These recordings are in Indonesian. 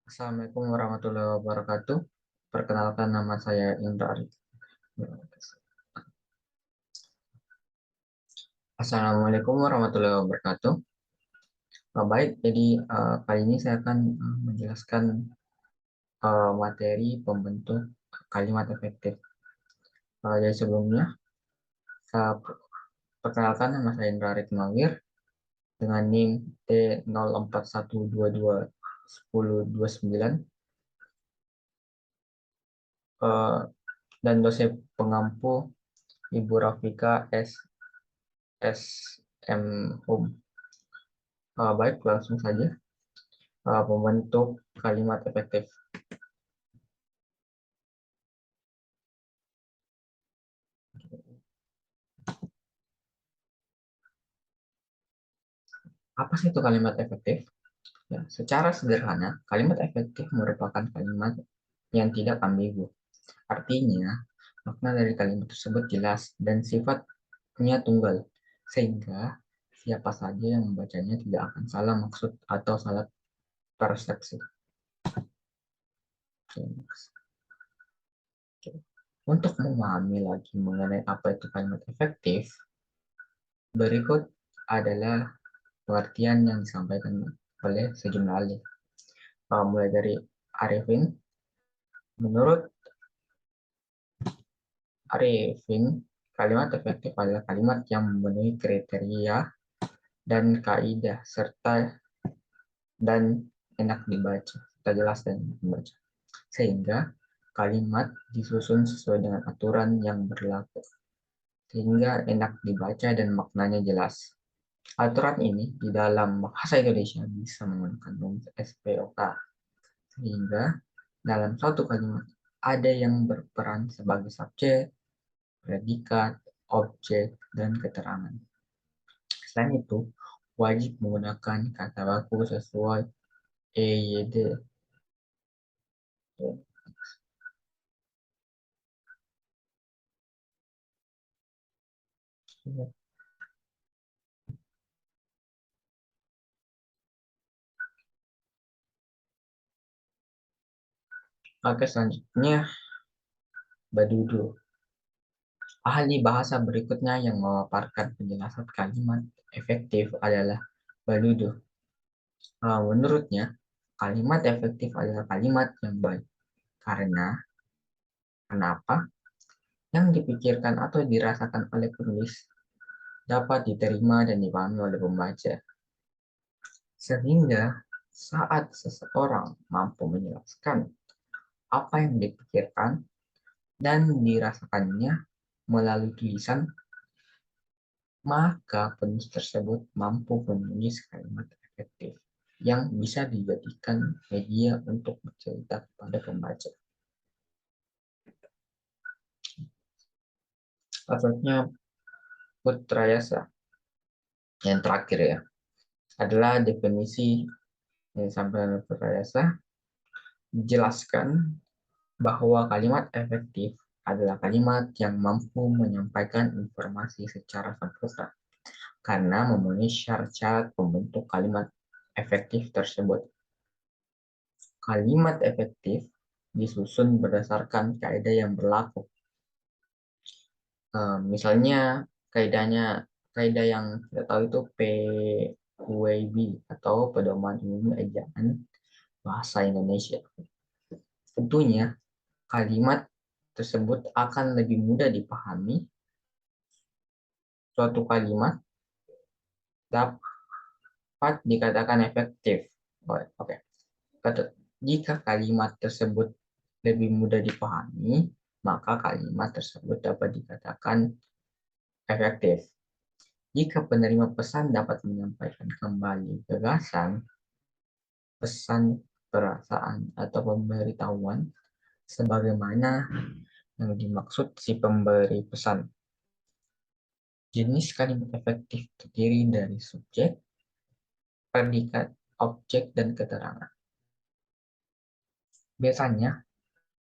Assalamualaikum warahmatullahi wabarakatuh. Perkenalkan, nama saya Indra Arif. Assalamualaikum warahmatullahi wabarakatuh. Baik, jadi kali ini saya akan menjelaskan materi pembentuk kalimat efektif. Jadi sebelumnya, saya perkenalkan, nama saya Indra Arif Mawir dengan NIM T041221021029 dan dosen pengampu Ibu Rafika S.M. Hum. Baik, langsung saja. Membentuk kalimat efektif. Apa sih itu kalimat efektif? Ya, secara sederhana, kalimat efektif merupakan kalimat yang tidak ambigu. Artinya, makna dari kalimat tersebut jelas dan sifatnya tunggal, sehingga siapa saja yang membacanya tidak akan salah maksud atau salah persepsi. Untuk memahami lagi mengenai apa itu kalimat efektif, berikut adalah pengertian yang disampaikan oleh sejumlah ahli. Mulai dari Arifin. Menurut Arifin, kalimat efektif adalah kalimat yang memenuhi kriteria dan kaidah serta dan enak dibaca, serta jelas dan enak dibaca. Sehingga kalimat disusun sesuai dengan aturan yang berlaku, sehingga enak dibaca dan maknanya jelas. Aturan ini di dalam bahasa Indonesia bisa menggunakan rumus SPOK, sehingga dalam suatu kalimat ada yang berperan sebagai subjek, predikat, objek, dan keterangan. Selain itu, wajib menggunakan kata baku sesuai EYD. Oke, selanjutnya Badudu. Ahli bahasa berikutnya yang memaparkan penjelasan kalimat efektif adalah Badudu. Menurutnya, kalimat efektif adalah kalimat yang baik. Kenapa? Yang dipikirkan atau dirasakan oleh penulis dapat diterima dan dipahami oleh pembaca. Sehingga saat seseorang mampu menjelaskan apa yang dipikirkan dan dirasakannya melalui tulisan, maka penulis tersebut mampu menulis kalimat efektif yang bisa dijadikan media untuk bercerita kepada pembaca. Maksudnya Putrayasa yang terakhir ya adalah definisi yang disampaikan oleh Putrayasa, dijelaskan bahwa kalimat efektif adalah kalimat yang mampu menyampaikan informasi secara sempurna karena memenuhi syarat-syarat pembentuk kalimat efektif tersebut. Kalimat efektif disusun berdasarkan kaidah yang berlaku. Misalnya kaidah yang kita tahu itu PUAB atau Pedoman Umum Ejaan Bahasa Indonesia. Tentunya kalimat tersebut akan lebih mudah dipahami. Suatu kalimat dapat dikatakan efektif. Oke. Jika kalimat tersebut lebih mudah dipahami, maka kalimat tersebut dapat dikatakan efektif. Jika penerima pesan dapat menyampaikan kembali gagasan, pesan, perasaan, atau pemberitahuan sebagaimana yang dimaksud si pemberi pesan. Jenis kalimat efektif terdiri dari subjek, predikat, objek, dan keterangan. Biasanya,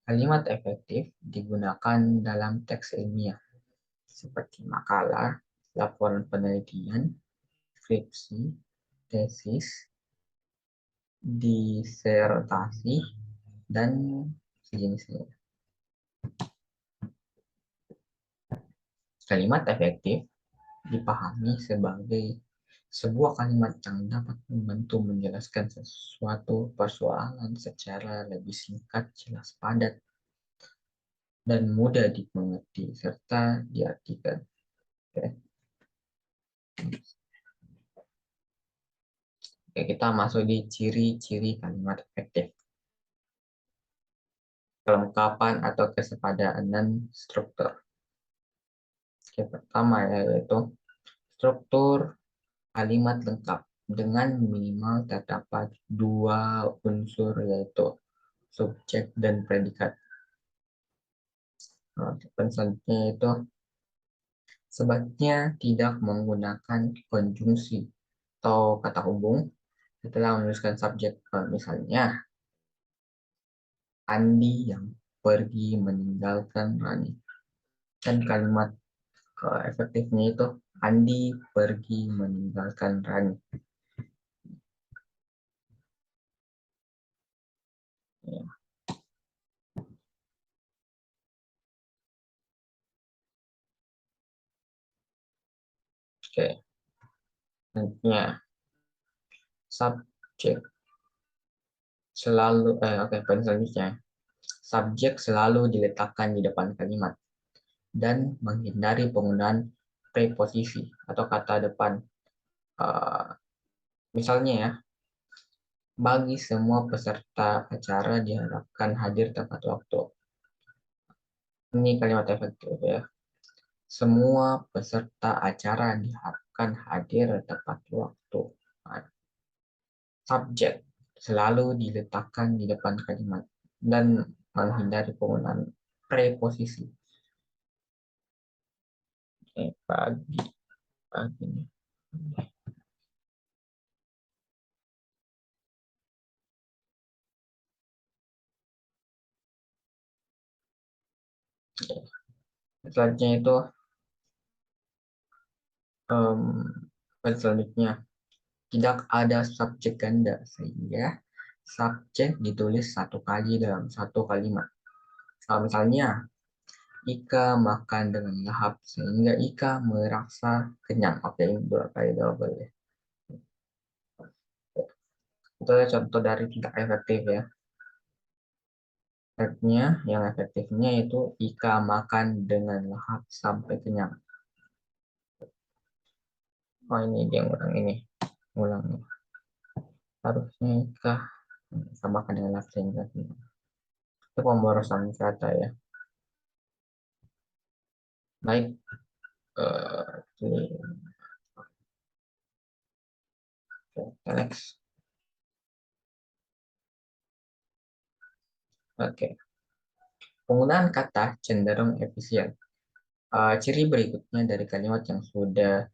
kalimat efektif digunakan dalam teks ilmiah, seperti makalah, laporan penelitian, skripsi, tesis, disertasi, dan sejenisnya. Kalimat efektif dipahami sebagai sebuah kalimat yang dapat membantu menjelaskan sesuatu persoalan secara lebih singkat, jelas, padat, dan mudah dimengerti serta diartikan. Oke. Oke, kita masuk di ciri-ciri kalimat efektif. Kelengkapan atau kesepadan struktur. Oke, pertama yaitu struktur kalimat lengkap dengan minimal terdapat dua unsur yaitu subjek dan predikat. Nah, selanjutnya itu sebaiknya tidak menggunakan konjungsi atau kata hubung setelah menuliskan subjek. Misalnya, Andi yang pergi meninggalkan Rani. Dan kalimat efektifnya itu Andi pergi meninggalkan Rani. Ya, oke. Selanjutnya, subjek selalu poin selanjutnya. Subjek selalu diletakkan di depan kalimat dan menghindari penggunaan preposisi atau kata depan. Uh, Misalnya ya, bagi semua peserta acara diharapkan hadir tepat waktu. Ini kalimat efektif ya. Semua peserta acara diharapkan hadir tepat waktu. Nah, subjek selalu diletakkan di depan kalimat dan menghindari penggunaan preposisi. Pagi, pagi. Selanjutnya itu selanjutnya tidak ada subjek ganda sehingga subjek ditulis satu kali dalam satu kalimat. Misalnya Ika makan dengan lahap sehingga Ika merasa kenyang. Oke, ini dua kali double ya. Itu contoh dari tidak efektif ya. Artinya yang efektifnya itu Ika makan dengan lahap sampai kenyang. Oh ini dia ngulang ini. Ngulang nih. Harusnya Ika makan dengan lahap sehingga kenyang. Itu pemborosan kata ya. Baik. Oke, next. Oke. Penggunaan kata cenderung efisien. Ciri berikutnya dari kalimat yang sudah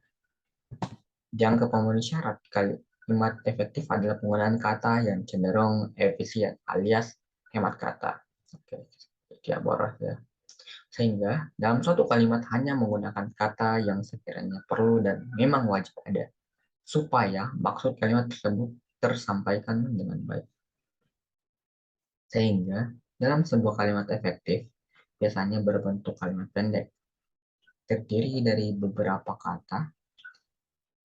dianggap memenuhi syarat kalimat efektif adalah penggunaan kata yang cenderung efisien alias hemat kata. Oke, ya boros ya. Sehingga dalam suatu kalimat hanya menggunakan kata yang sekiranya perlu dan memang wajib ada supaya maksud kalimat tersebut tersampaikan dengan baik. Sehingga dalam sebuah kalimat efektif biasanya berbentuk kalimat pendek, terdiri dari beberapa kata,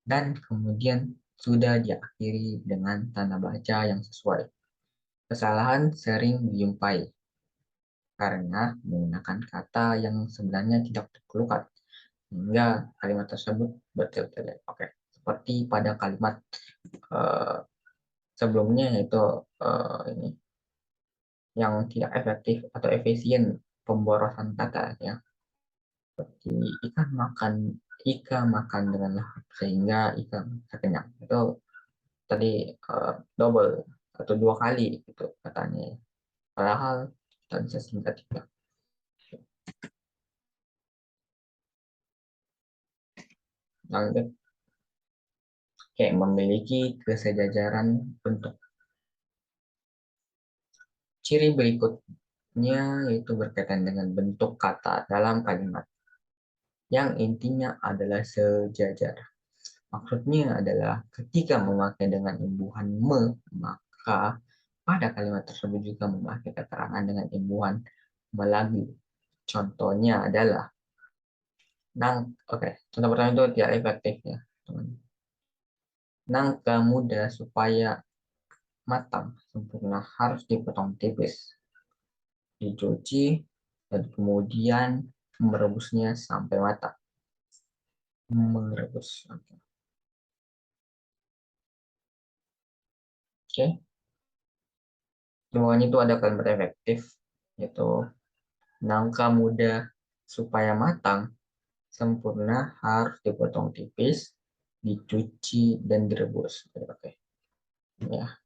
dan kemudian sudah diakhiri dengan tanda baca yang sesuai. Kesalahan sering dijumpai karena menggunakan kata yang sebenarnya tidak diperlukan, sehingga kalimat tersebut bertele-tele. Oke, seperti pada kalimat uh, sebelumnya yaitu ini yang tidak efektif atau efisien pemborosan kata ya. Seperti Ika makan dengan lahap sehingga Ika bisa kenyang. Itu tadi double atau dua kali gitu katanya. Padahal kita bisa singkat juga. Lanjut, kayak memiliki kesejajaran bentuk. Ciri berikutnya yaitu berkaitan dengan bentuk kata dalam kalimat yang intinya adalah sejajar. Maksudnya adalah ketika memakai dengan imbuhan me, maka maka pada kalimat tersebut juga memakai keterangan dengan imbuhan melagi. Contohnya adalah oke, contoh pertama itu tidak efektif ya, teman. Nangka muda supaya matang sempurna harus dipotong tipis, dicuci, dan kemudian merebusnya sampai matang. Merebus. Oke. Oke. Semuanya itu ada kalimat efektif, yaitu nangka muda supaya matang sempurna harus dipotong tipis, dicuci, dan direbus. Oke. Ya.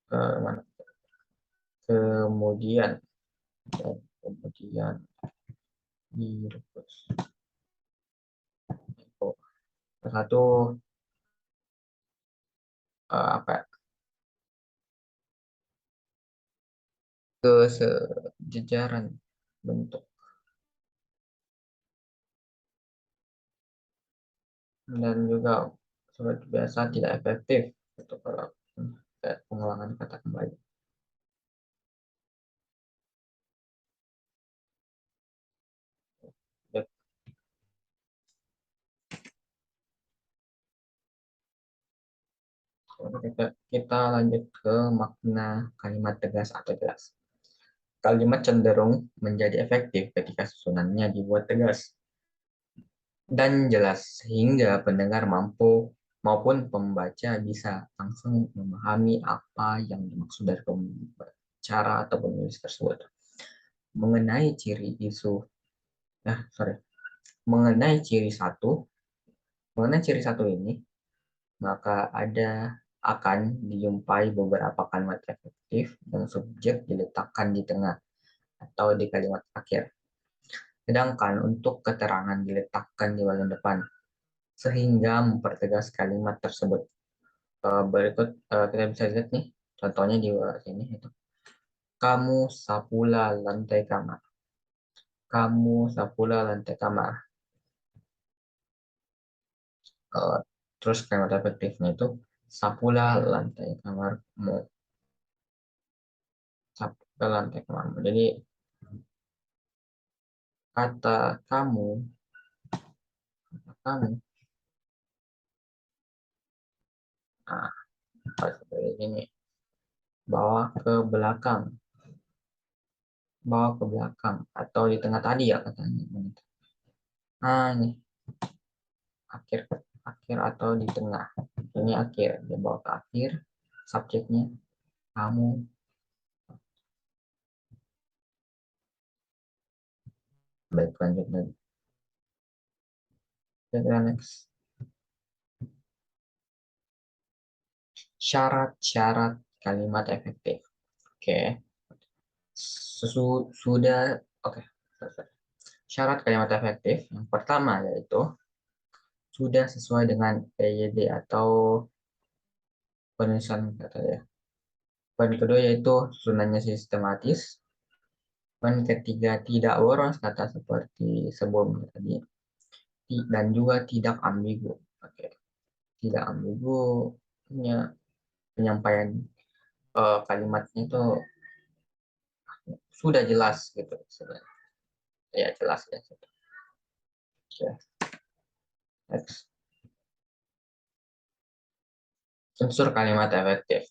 Mana? Kemudian kemudian direbus. Oh, satu apa ya, kesejajaran bentuk dan juga seperti biasa tidak efektif untuk pengulangan kata kembali. Kita lanjut ke makna kalimat tegas atau jelas. Kalimat cenderung menjadi efektif ketika susunannya dibuat tegas dan jelas sehingga pendengar maupun pembaca bisa langsung memahami apa yang dimaksud dari pembicara atau penulis tersebut. Mengenai ciri isu, nah sorry, mengenai ciri satu, mengenai ciri satu ini, maka akan dijumpai beberapa kalimat efektif yang subjek diletakkan di tengah atau di kalimat akhir. Sedangkan untuk keterangan diletakkan di bagian depan, sehingga mempertegas kalimat tersebut. Berikut kita bisa lihat nih, contohnya di sini itu. Kamu sapula lantai kamar. Kamu sapula lantai kamar. Eh, Terus kalimat efektifnya itu sapula lantai kamarmu. Sapula lantai kamarmu. Jadi kata kamu, nah, seperti ini. Bawa ke belakang. Bawa ke belakang. Atau di tengah tadi ya katanya. Nah, ini akhir akhir atau di tengah. Ini akhir. Dia bawa ke akhir. Subjeknya kamu. Baik, lanjut lagi. Kita next. Syarat-syarat kalimat efektif. Oke. Sudah. Oke. Syarat kalimat efektif. Yang pertama yaitu sudah sesuai dengan PYD atau penulisan kata ya. Poin kedua yaitu susunannya sistematis. Poin ketiga tidak boros kata seperti sebelumnya tadi. Dan juga tidak ambigu. Oke. Tidak ambigu punya penyampaian kalimatnya itu sudah jelas gitu sebenarnya. Ya jelas ya. Oke. Next. Unsur kalimat efektif.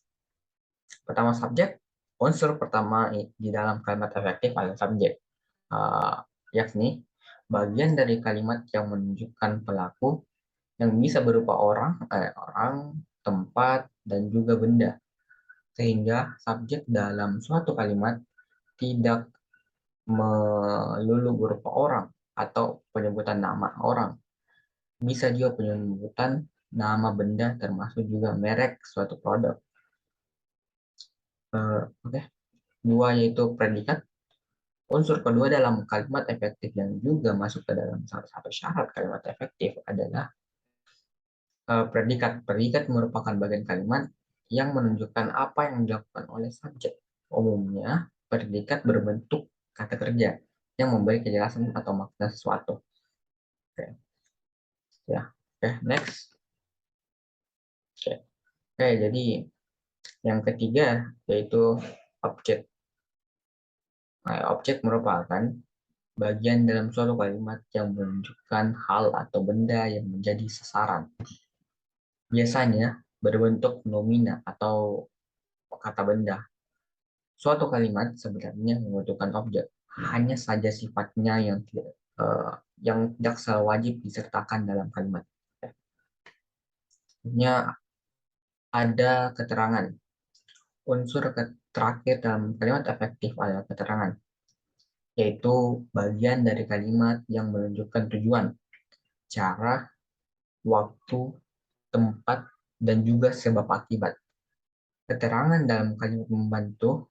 Pertama subjek. Unsur pertama di dalam kalimat efektif adalah subjek. Uh, Yakni bagian dari kalimat yang menunjukkan pelaku yang bisa berupa orang, tempat, dan juga benda. Sehingga subjek dalam suatu kalimat tidak melulu berupa orang atau penyebutan nama orang. Bisa juga penyebutan nama benda termasuk juga merek suatu produk. Oke. Dua yaitu predikat. Unsur kedua dalam kalimat efektif yang juga masuk ke dalam salah satu syarat kalimat efektif adalah predikat. Predikat merupakan bagian kalimat yang menunjukkan apa yang dilakukan oleh subjek. Umumnya, predikat berbentuk kata kerja yang memberi kejelasan atau makna sesuatu. Oke, ya. Oke, next. Oke, jadi yang ketiga yaitu objek. Nah, objek merupakan bagian dalam suatu kalimat yang menunjukkan hal atau benda yang menjadi sasaran. Biasanya berbentuk nomina atau kata benda. Suatu kalimat sebenarnya membutuhkan objek, hanya saja sifatnya yang tidak selalu wajib disertakan dalam kalimat. Sebenarnya ada keterangan. Unsur terakhir dalam kalimat efektif adalah keterangan, yaitu bagian dari kalimat yang menunjukkan tujuan, cara, waktu, tempat, dan juga sebab akibat. Keterangan dalam kalimat membantu,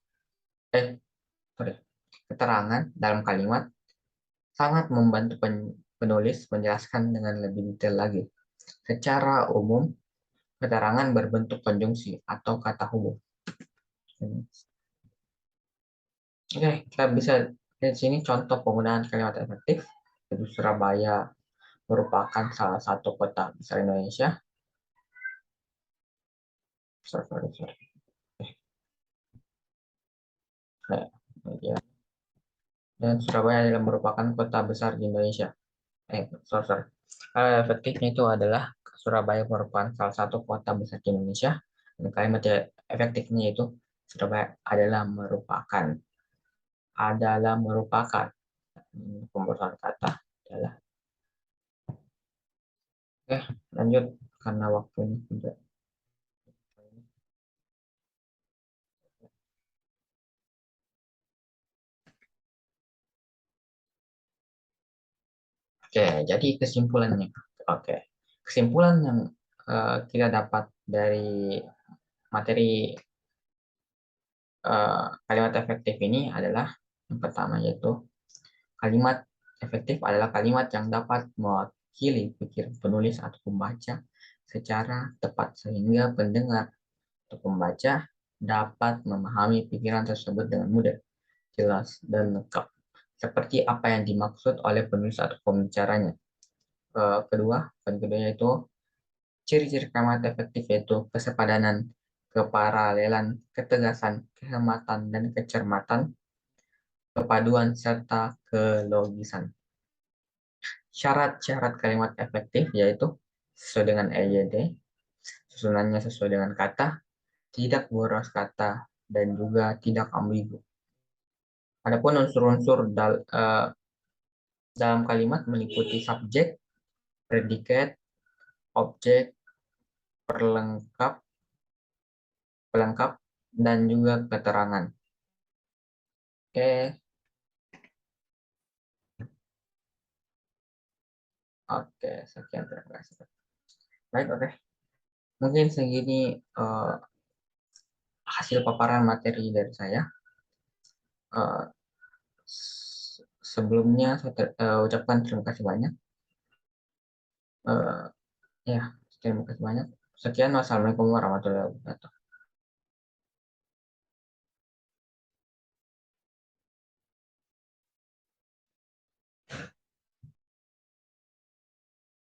eh, sorry, keterangan dalam kalimat sangat membantu penulis menjelaskan dengan lebih detail lagi. Secara umum, keterangan berbentuk konjungsi atau kata hubung. Oke, kita bisa lihat sini contoh penggunaan kalimat efektif. Jadi Surabaya merupakan salah satu kota besar Indonesia. Sorry. Ya. Dan Surabaya adalah merupakan kota besar di Indonesia. Sorry. Efektifnya itu adalah Surabaya merupakan salah satu kota besar di Indonesia. Dan kalimat efektifnya itu Surabaya adalah merupakan pemrograman kata adalah. Oke, lanjut karena waktunya sudah. Oke, jadi kesimpulannya. Oke, kesimpulan yang kita dapat dari materi kalimat efektif ini adalah yang pertama yaitu kalimat efektif adalah kalimat yang dapat mewakili pikiran penulis atau pembaca secara tepat sehingga pendengar atau pembaca dapat memahami pikiran tersebut dengan mudah, jelas, dan lengkap. Seperti apa yang dimaksud oleh penulis atau pembicaranya. Kedua yaitu ciri-ciri kalimat efektif yaitu kesepadanan, keparalelan, ketegasan, kehematan, dan kecermatan, kepaduan, serta kelogisan. Syarat-syarat kalimat efektif yaitu sesuai dengan EYD, susunannya sesuai dengan kata, tidak boros kata, dan juga tidak ambigu. Adapun unsur-unsur dalam kalimat meliputi subjek, predikat, objek, perlengkap, pelengkap, dan juga keterangan. Oke, oke, sekian terima kasih. Baik, oke. Mungkin segini hasil paparan materi dari saya. Eh, Sebelumnya saya ucapkan terima kasih banyak. Eh, ya, terima kasih banyak. Sekian, wassalamualaikum warahmatullahi wabarakatuh.